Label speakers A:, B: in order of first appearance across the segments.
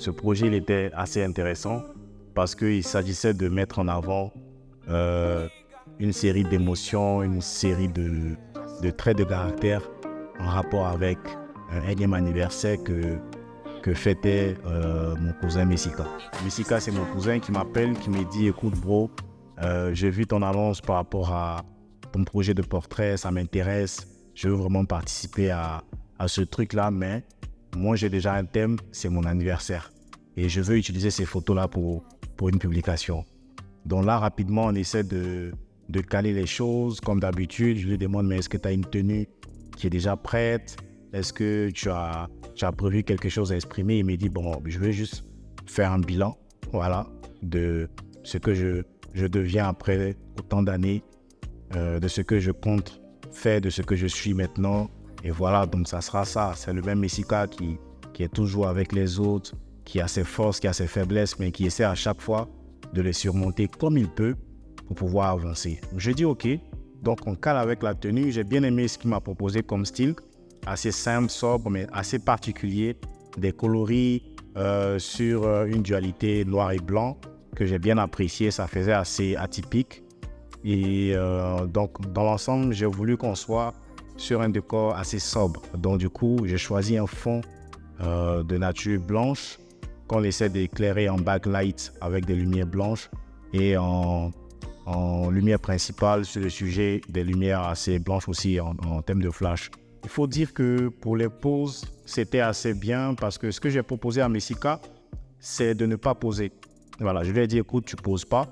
A: Ce projet il était assez intéressant parce qu'il s'agissait de mettre en avant une série d'émotions, une série de traits de caractère en rapport avec un énième anniversaire que fêtait mon cousin Messika. Messika, c'est mon cousin qui m'appelle, qui me dit « Écoute bro, j'ai vu ton annonce par rapport à ton projet de portrait, ça m'intéresse, je veux vraiment participer à ce truc-là, mais moi j'ai déjà un thème, c'est mon anniversaire. Et je veux utiliser ces photos-là pour une publication. » Donc là, rapidement, on essaie de caler les choses. Comme d'habitude, je lui demande « Mais est-ce que tu as une tenue qui est déjà prête? Est-ce que tu as prévu quelque chose à exprimer ?» Il me dit « Bon, je veux juste faire un bilan, voilà, de ce que je deviens après autant d'années, de ce que je compte faire, de ce que je suis maintenant. Et voilà, donc ça sera ça. C'est le même Messika qui est toujours avec les autres, qui a ses forces, qui a ses faiblesses, mais qui essaie à chaque fois de les surmonter comme il peut pour pouvoir avancer. Je dis OK, donc on cale avec la tenue. J'ai bien aimé ce qu'il m'a proposé comme style, assez simple, sobre, mais assez particulier, des coloris sur une dualité noir et blanc que j'ai bien apprécié, ça faisait assez atypique. Et donc dans l'ensemble, j'ai voulu qu'on soit sur un décor assez sobre. Donc du coup, j'ai choisi un fond de nature blanche qu'on essaie d'éclairer en backlight avec des lumières blanches et en lumière principale sur le sujet des lumières assez blanches aussi en termes de flash. Il faut dire que pour les poses, c'était assez bien parce que ce que j'ai proposé à Messika, c'est de ne pas poser. Voilà, je lui ai dit écoute, tu poses pas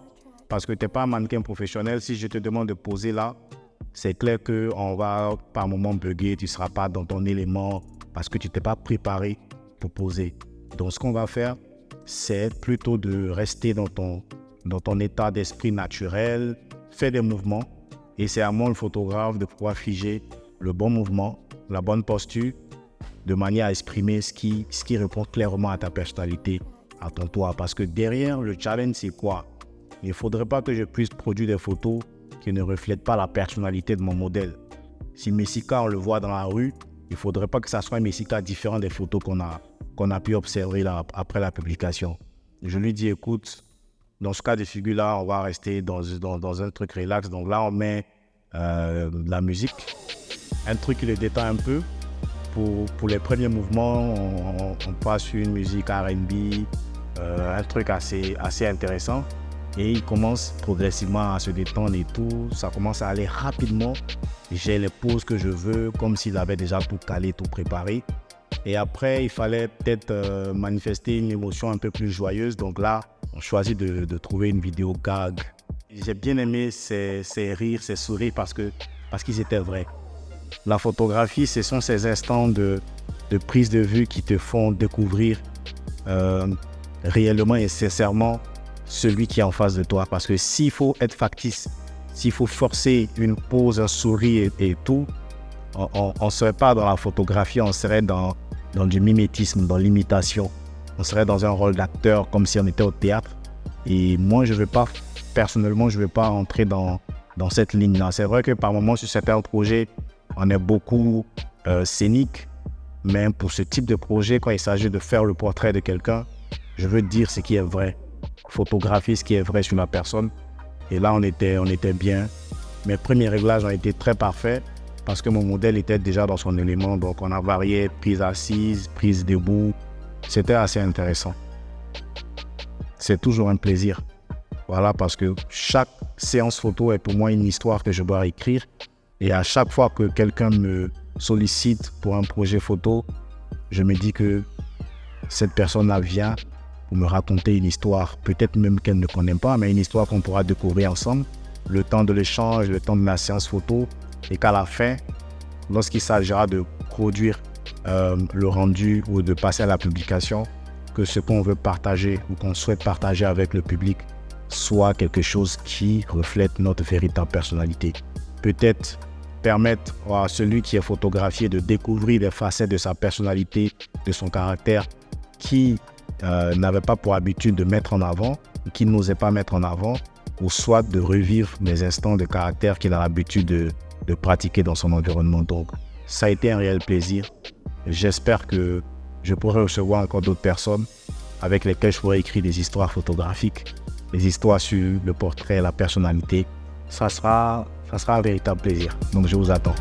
A: parce que tu n'es pas un mannequin professionnel. Si je te demande de poser là, c'est clair qu'on va par moment bugger, tu ne seras pas dans ton élément parce que tu ne t'es pas préparé pour poser. Donc, ce qu'on va faire, c'est plutôt de rester dans ton état d'esprit naturel, faire des mouvements. Et c'est à moi, le photographe, de pouvoir figer le bon mouvement, la bonne posture, de manière à exprimer ce qui répond clairement à ta personnalité, à ton toi. Parce que derrière, le challenge, c'est quoi? Il ne faudrait pas que je puisse produire des photos qui ne reflètent pas la personnalité de mon modèle. Si Messika, on le voit dans la rue, il ne faudrait pas que ça soit un Messika différent des photos qu'on a pu observer là, après la publication. Je lui dis, écoute, dans ce cas de figure-là, on va rester dans un truc relax. Donc là, on met de la musique, un truc qui le détend un peu. Pour les premiers mouvements, on passe sur une musique R&B, un truc assez intéressant. Et il commence progressivement à se détendre et tout. Ça commence à aller rapidement. J'ai les poses que je veux, comme s'il avait déjà tout calé, tout préparé. Et après, il fallait peut-être manifester une émotion un peu plus joyeuse. Donc là, on choisit de trouver une vidéo gag. J'ai bien aimé ces rires, ces sourires parce qu'ils étaient vrais. La photographie, ce sont ces instants de prise de vue qui te font découvrir réellement et sincèrement celui qui est en face de toi. Parce que s'il faut être factice, s'il faut forcer une pose, un sourire et tout, on ne serait pas dans la photographie, on serait dans du mimétisme, dans l'imitation. On serait dans un rôle d'acteur comme si on était au théâtre. Et moi, personnellement, je ne veux pas entrer dans cette ligne-là. C'est vrai que par moments, sur certains projets, on est beaucoup scénique. Mais pour ce type de projet, quand il s'agit de faire le portrait de quelqu'un, je veux dire ce qui est vrai. Photographier ce qui est vrai sur la personne. Et là, on était bien. Mes premiers réglages ont été très parfaits parce que mon modèle était déjà dans son élément. Donc, on a varié prise assise, prise debout. C'était assez intéressant. C'est toujours un plaisir. Voilà, parce que chaque séance photo est pour moi une histoire que je dois écrire. Et à chaque fois que quelqu'un me sollicite pour un projet photo, je me dis que cette personne-là vient pour me raconter une histoire, peut-être même qu'elle ne connaît pas, mais une histoire qu'on pourra découvrir ensemble, le temps de l'échange, le temps de la séance photo, et qu'à la fin, lorsqu'il s'agira de produire le rendu ou de passer à la publication, que ce qu'on veut partager ou qu'on souhaite partager avec le public soit quelque chose qui reflète notre véritable personnalité. Peut-être permettre à celui qui est photographié de découvrir des facettes de sa personnalité, de son caractère, qui n'avait pas pour habitude de mettre en avant, qui n'osait pas mettre en avant, ou soit de revivre des instants de caractère qu'il a l'habitude de pratiquer dans son environnement. Donc, ça a été un réel plaisir. J'espère que je pourrai recevoir encore d'autres personnes avec lesquels je pourrais écrire des histoires photographiques, des histoires sur le portrait, la personnalité. Ça sera un véritable plaisir. Donc je vous attends.